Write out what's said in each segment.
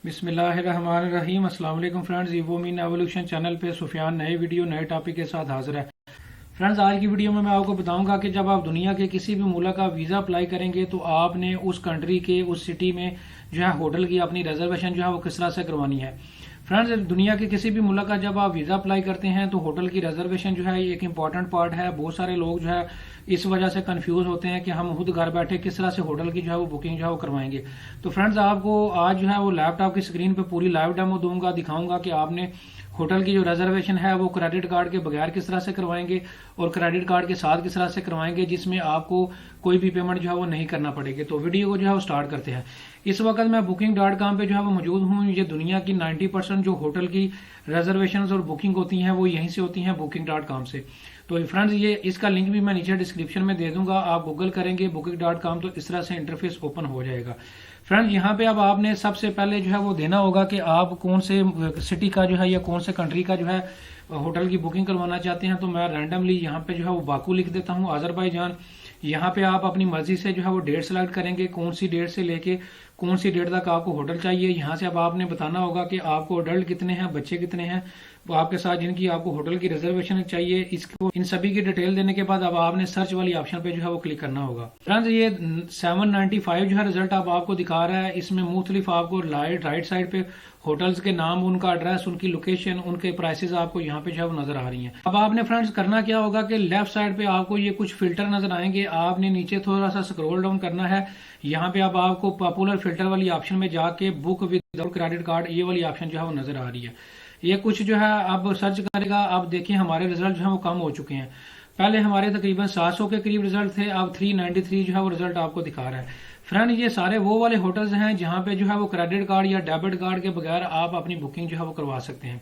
बिस्मिल्लाहिर्रहमानिर्रहीम। अस्सलाम वालेकुम फ्रेंड्स, इवो मीन एवोल्यूशन चैनल पे सुफियान नए वीडियो नए टॉपिक के साथ हाजिर है। फ्रेंड्स, आज की वीडियो में मैं आपको बताऊंगा कि जब आप दुनिया के किसी भी मुल्क का वीज़ा अप्लाई करेंगे तो आपने उस कंट्री के उस सिटी में जो है होटल की अपनी रिजर्वेशन जो है वो किस तरह से करवानी है। फ्रेंड्स, दुनिया के किसी भी मुल्क का जब आप वीज़ा अप्लाई करते हैं तो होटल की रिजर्वेशन जो है एक इंपॉर्टेंट पार्ट है। बहुत सारे लोग जो है इस वजह से कंफ्यूज होते हैं कि हम खुद घर बैठे किस तरह से होटल की जो है वो बुकिंग जो है वो करवाएंगे। तो फ्रेंड्स, आपको आज जो है वो लैपटॉप की स्क्रीन पे पूरी लाइव डेमो दूंगा, दिखाऊंगा कि आपने होटल की जो रिजर्वेशन है वो क्रेडिट कार्ड के बगैर किस तरह से करवाएंगे और क्रेडिट कार्ड के साथ किस तरह से करवाएंगे, जिसमें आपको कोई भी पेमेंट जो है वो नहीं करना पड़ेगी। तो वीडियो को जो है वो स्टार्ट करते हैं। इस वक्त मैं booking.com पे जो है वो मौजूद हूँ। ये दुनिया की 90% जो होटल की रिजर्वेशन और बुकिंग होती हैं वो यहीं से होती हैं, booking.com से। तो फ्रेंड्स, ये इसका लिंक भी मैं नीचे डिस्क्रिप्शन में दे दूंगा। आप गूगल करेंगे booking.com तो इस तरह से इंटरफेस ओपन हो जाएगा। फ्रेंड्स, यहाँ पे अब आपने सबसे पहले जो है वो देना होगा कि आप कौन से सिटी का जो है या कौन से कंट्री का जो है होटल की बुकिंग करवाना चाहते हैं। तो मैं रैंडमली यहाँ पे जो है वो बाकू लिख देता हूँ, अजरबैजान। यहाँ पे आप अपनी मर्जी से जो है वो डेट सेलेक्ट करेंगे, कौन सी डेट से लेके कौन सी डेट तक आपको होटल चाहिए। यहाँ से अब आपने बताना होगा कि आपको अडल्ट कितने हैं, बच्चे कितने हैं वो आपके साथ जिनकी आपको होटल की रिजर्वेशन चाहिए। इसको इन सभी की डिटेल देने के बाद अब आपने सर्च वाली ऑप्शन पे जो है वो क्लिक करना होगा। फ्रेंड्स, ये 795 जो है रिजल्ट अब आपको दिखा रहा है। इसमें मुख्तलिफ आपको राइट साइड पे होटल्स के नाम, उनका एड्रेस, उनकी लोकेशन, उनके प्राइसेस आपको यहाँ पे जो है वो नजर आ रही हैं। अब आपने फ्रेंड्स करना क्या होगा कि लेफ्ट साइड पे आपको ये कुछ फिल्टर नजर आएंगे। आपने नीचे थोड़ा सा स्क्रॉल डाउन करना है। यहाँ पे अब आपको पॉपुलर फिल्टर वाली ऑप्शन में जाके बुक विदाउट क्रेडिट कार्ड ये वाली ऑप्शन जो है वो नजर आ रही है। ये कुछ जो है अब सर्च करेगा। अब देखिए हमारे रिजल्ट जो है वो कम हो चुके हैं। पहले हमारे तकरीबन 700 के करीब रिजल्ट थे, अब 393 जो है वो रिजल्ट आपको दिखा रहा है। फ्रेंड, ये सारे वो वाले होटल्स हैं जहां पे जो है वो क्रेडिट कार्ड या डेबिट कार्ड के बगैर आप अपनी बुकिंग जो है वो करवा सकते हैं।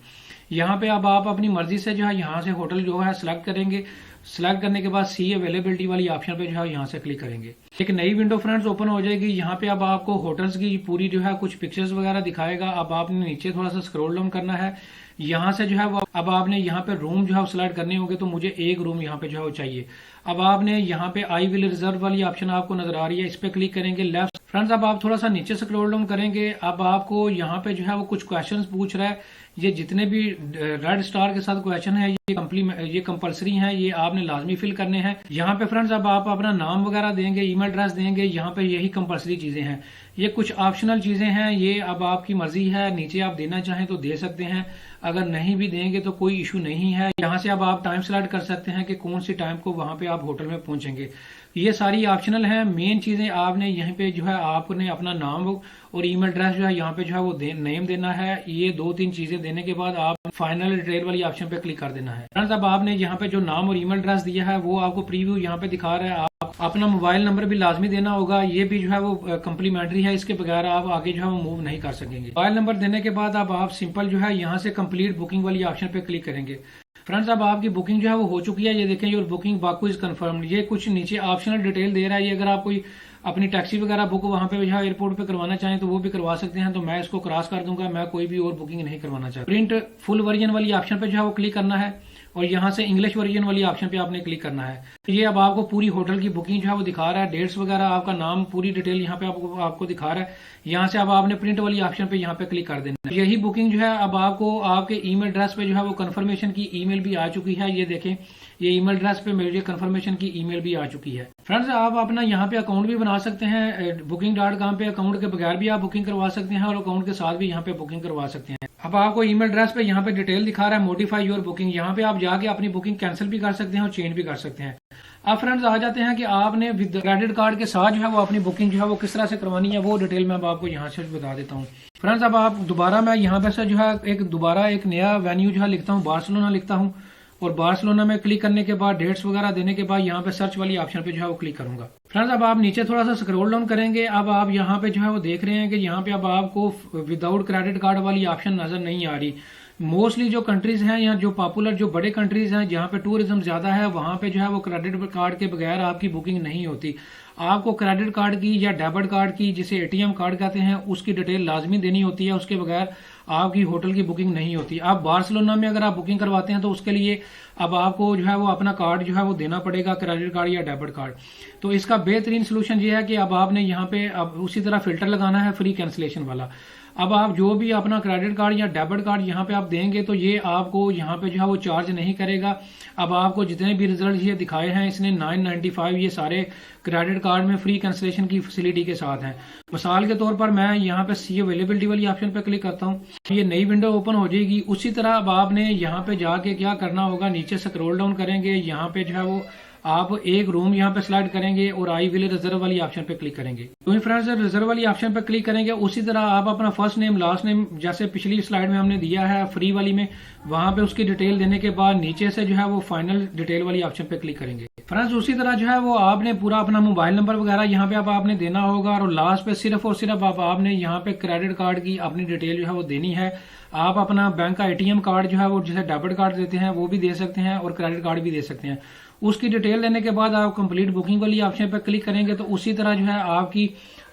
यहाँ पे अब आप अपनी मर्जी से जो है यहाँ से होटल जो है सिलेक्ट करेंगे। सिलेक्ट करने के बाद सी अवेलेबिलिटी वाली ऑप्शन पे जो है यहाँ से क्लिक करेंगे। एक नई विंडो फ्रेंड्स ओपन हो जाएगी। यहाँ पे अब आपको होटल्स की पूरी जो है कुछ पिक्चर्स वगैरह दिखाएगा। अब आपने नीचे थोड़ा सा स्क्रॉल डाउन करना है। यहाँ से जो है वो अब आपने यहाँ पे रूम जो है सिलेक्ट करने होंगे। तो मुझे एक रूम यहाँ पे जो है वो चाहिए। अब आपने यहाँ पे आई विल रिजर्व वाली ऑप्शन आपको नजर आ रही है, इस पे क्लिक करेंगे लेफ्ट। फ्रेंड्स, अब आप थोड़ा सा नीचे स्क्रॉल डाउन करेंगे। अब आपको यहाँ पे जो है वो कुछ क्वेश्चंस पूछ रहा है। ये जितने भी रेड स्टार के साथ क्वेश्चन है ये कंपलसरी हैं, ये आपने लाजमी फिल करने हैं। यहाँ पे फ्रेंड्स अब आप अपना नाम वगैरह देंगे, ईमेल एड्रेस देंगे। यहाँ पे यही कंपलसरी चीजें हैं। ये कुछ ऑप्शनल चीजें हैं, ये अब आपकी मर्जी है। नीचे आप देना चाहें तो दे सकते हैं, अगर नहीं भी देंगे तो कोई इशू नहीं है। यहाँ से अब आप टाइम सेलेक्ट कर सकते हैं कि कौन सी टाइम को वहां पे आप होटल में पहुंचेंगे। ये सारी ऑप्शनल है। मेन चीजें आपने यहाँ पे जो है आपने अपना नाम और ईमेल एड्रेस जो है यहाँ पे जो है वो नेम देना है। ये 2-3 चीजें देने के बाद आप फाइनल डिटेल वाली ऑप्शन पे क्लिक कर देना है। फ्रेंड्स, अब आपने यहाँ पे जो नाम और ईमेल एड्रेस दिया है वो आपको प्रीव्यू यहाँ पे दिखा रहा है। आप अपना मोबाइल नंबर भी लाजमी देना होगा, ये भी जो है वो कम्प्लीमेंट्री है। इसके बगैर आप आगे जो है वो मूव नहीं कर सकेंगे। मोबाइल नंबर देने के बाद अब आप सिंपल जो है यहाँ से कंप्लीट बुकिंग वाली ऑप्शन पे क्लिक करेंगे। फ्रेंड्स, अब आपकी बुकिंग जो है वो हो चुकी है। ये देखें, your booking Baku is confirmed. ये कुछ नीचे ऑप्शनल डिटेल दे रहा है। ये अगर आप कोई अपनी टैक्सी वगैरह बुक वहां पे जो है एयरपोर्ट पे करवाना चाहें तो वो भी करवा सकते हैं। तो मैं इसको क्रॉस कर दूंगा, मैं कोई भी और बुकिंग नहीं करवाना चाहता। प्रिंट फुल वर्जन वाली ऑप्शन पे जो है वो क्लिक करना है और यहाँ से इंग्लिश वर्जन वाली ऑप्शन पे आपने क्लिक करना है। ये अब आपको पूरी होटल की बुकिंग जो है वो दिखा रहा है, डेट्स वगैरह, आपका नाम, पूरी डिटेल यहाँ पे आपको दिखा रहा है। यहाँ से अब आपने प्रिंट वाली ऑप्शन पे यहाँ पे क्लिक कर देना है। यही बुकिंग जो है अब आपको आपके ईमेल एड्रेस पे जो है वो कंफर्मेशन की ईमेल भी आ चुकी है। ये देखें, ये ईमेल एड्रेस पे मुझे कंफर्मेशन की ईमेल भी आ चुकी है। फ्रेंड्स, आप अपना यहाँ पे अकाउंट भी बना सकते हैं। booking.com पे अकाउंट के बगैर भी आप बुकिंग करवा सकते हैं और अकाउंट के साथ भी यहाँ पे बुकिंग करवा सकते हैं। अब आपको ईमेल एड्रेस पे यहाँ पे डिटेल दिखा रहा है, मॉडिफाई योर बुकिंग। यहाँ पे आप जाके अपनी बुकिंग कैंसिल भी कर सकते हैं और चेंज भी कर सकते हैं। अब फ्रेंड्स आ जाते हैं कि आपने विद क्रेडिट कार्ड के साथ जो है वो अपनी बुकिंग जो है वो किस तरह से करवानी है, वो डिटेल मैं आपको यहाँ से बता देता हूँ। फ्रेंड्स, अब आप दोबारा मैं यहाँ पे से जो है एक नया वेन्यू जो है लिखता हूँ, बार्सिलोना लिखता हूँ और बार्सिलोना में क्लिक करने के बाद डेट्स वगैरह देने के बाद यहाँ पे सर्च वाली ऑप्शन पे जो है वो क्लिक करूंगा। फ्रेंड्स, अब आप नीचे थोड़ा सा स्क्रॉल डाउन करेंगे। अब आप यहाँ पे जो है वो देख रहे हैं कि यहाँ पे अब आपको विदाउट क्रेडिट कार्ड वाली ऑप्शन नजर नहीं आ रही। मोस्टली जो कंट्रीज हैं या जो पॉपुलर जो बड़े कंट्रीज हैं जहाँ पे टूरिज्म ज्यादा है वहां पे जो है वो क्रेडिट कार्ड के बगैर आपकी बुकिंग नहीं होती। आपको क्रेडिट कार्ड की या डेबिट कार्ड की, जिसे एटीएम कार्ड कहते हैं, उसकी डिटेल लाजमी देनी होती है। उसके बगैर आपकी होटल की बुकिंग नहीं होती। आप बार्सिलोना में अगर आप बुकिंग करवाते हैं तो उसके लिए अब आपको जो है वो अपना कार्ड जो है वो देना पड़ेगा, क्रेडिट कार्ड या डेबिट कार्ड। तो इसका बेहतरीन सोल्यूशन ये है कि अब आपने यहाँ पे अब उसी तरह फिल्टर लगाना है फ्री कैंसिलेशन वाला। अब आप जो भी अपना क्रेडिट कार्ड या डेबिट कार्ड यहाँ पे आप देंगे तो ये आपको यहाँ पे जो है वो चार्ज नहीं करेगा। अब आपको जितने भी रिजल्ट ये दिखाए हैं इसने 995 ये सारे क्रेडिट कार्ड में फ्री कैंसिलेशन की फैसिलिटी के साथ हैं। मिसाल के तौर पर मैं यहाँ पे सी अवेलेबिलिटी वाली ऑप्शन पे क्लिक करता हूँ, ये नई विंडो ओपन हो जाएगी। उसी तरह अब आपने यहाँ पे जाके क्या करना होगा, नीचे स्क्रॉल डाउन करेंगे, यहाँ पे जो है वो आप एक रूम यहाँ पे सिलेक्ट करेंगे और आई विल रिजर्व वाली ऑप्शन पे क्लिक करेंगे। तो फ्रेंड्स रिजर्व वाली ऑप्शन पे क्लिक करेंगे, उसी तरह आप अपना फर्स्ट नेम लास्ट नेम जैसे पिछली स्लाइड में हमने दिया है फ्री वाली में, वहां पे उसकी डिटेल देने के बाद नीचे से जो है वो फाइनल डिटेल वाली ऑप्शन पे क्लिक करेंगे। फ्रेंड्स उसी तरह जो है वो आपने पूरा अपना मोबाइल नंबर वगैरह यहाँ पे आपने देना होगा और लास्ट पे सिर्फ और सिर्फ आपने यहाँ पे क्रेडिट कार्ड की अपनी डिटेल जो है वो देनी है। आप अपना बैंक का एटीएम कार्ड जो है वो जैसे डेबिट कार्ड देते हैं वो भी दे सकते हैं और क्रेडिट कार्ड भी दे सकते हैं। उसकी डिटेल देने के बाद आप कंप्लीट बुकिंग वाली ऑप्शन पर क्लिक करेंगे तो उसी तरह जो है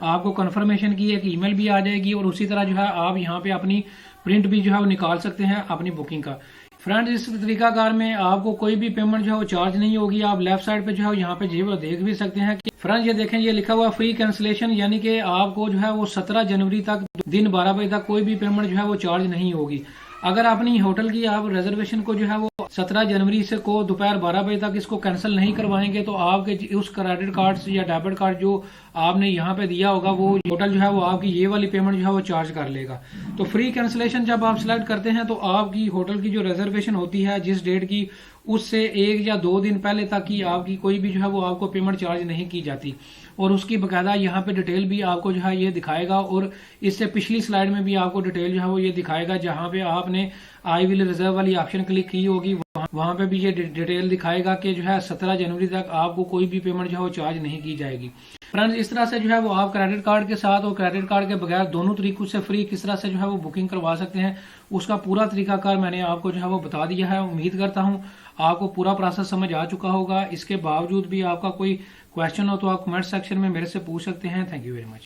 आपको कंफर्मेशन की एक ईमेल भी आ जाएगी और उसी तरह जो है आप यहाँ पे अपनी प्रिंट भी जो है वो निकाल सकते हैं अपनी बुकिंग का। फ्रेंड्स इस तरीकाकार में आपको कोई भी पेमेंट जो है वो चार्ज नहीं होगी। आप लेफ्ट साइड पे जो है यहाँ पे जो है देख भी सकते हैं कि फ्रेंड्स ये देखें, ये लिखा हुआ फ्री कैंसिलेशन, यानी कि आपको जो है वो 17 जनवरी तक दिन 12 बजे तक कोई भी पेमेंट जो है वो चार्ज नहीं होगी। अगर अपनी होटल की आप रिजर्वेशन को जो है वो 17 जनवरी से को दोपहर 12 बजे तक इसको कैंसिल नहीं करवाएंगे तो आपके उस क्रेडिट कार्ड से या डेबिट कार्ड जो आपने यहाँ पे दिया होगा वो होटल जो है वो आपकी ये वाली पेमेंट जो है वो चार्ज कर लेगा। तो फ्री कैंसिलेशन जब आप सिलेक्ट करते हैं तो आपकी होटल की जो रिजर्वेशन होती है जिस डेट की, उससे 1 या 2 दिन पहले तक की आपकी कोई भी जो है वो आपको पेमेंट चार्ज नहीं की जाती और उसकी बकायदा यहाँ पे डिटेल भी आपको जो है ये दिखाएगा और इससे पिछली स्लाइड में भी आपको डिटेल जो है वो ये दिखाएगा। जहाँ पे आपने आई विल रिजर्व वाली ऑप्शन क्लिक की होगी वहां पे भी ये डिटेल दिखाएगा कि जो है 17 जनवरी तक आपको कोई भी पेमेंट जो है वो चार्ज नहीं की जाएगी। फ्रेंड्स इस तरह से जो है वो आप क्रेडिट कार्ड के साथ और क्रेडिट कार्ड के बगैर दोनों तरीकों से फ्री किस तरह से जो है वो बुकिंग करवा सकते हैं, उसका पूरा तरीकाकार मैंने आपको जो है वो बता दिया है। उम्मीद करता हूँ आपको पूरा प्रोसेस समझ आ चुका होगा। इसके बावजूद भी आपका कोई क्वेश्चन हो तो आप कमेंट सेक्शन में मेरे से पूछ सकते हैं। Thank you very much.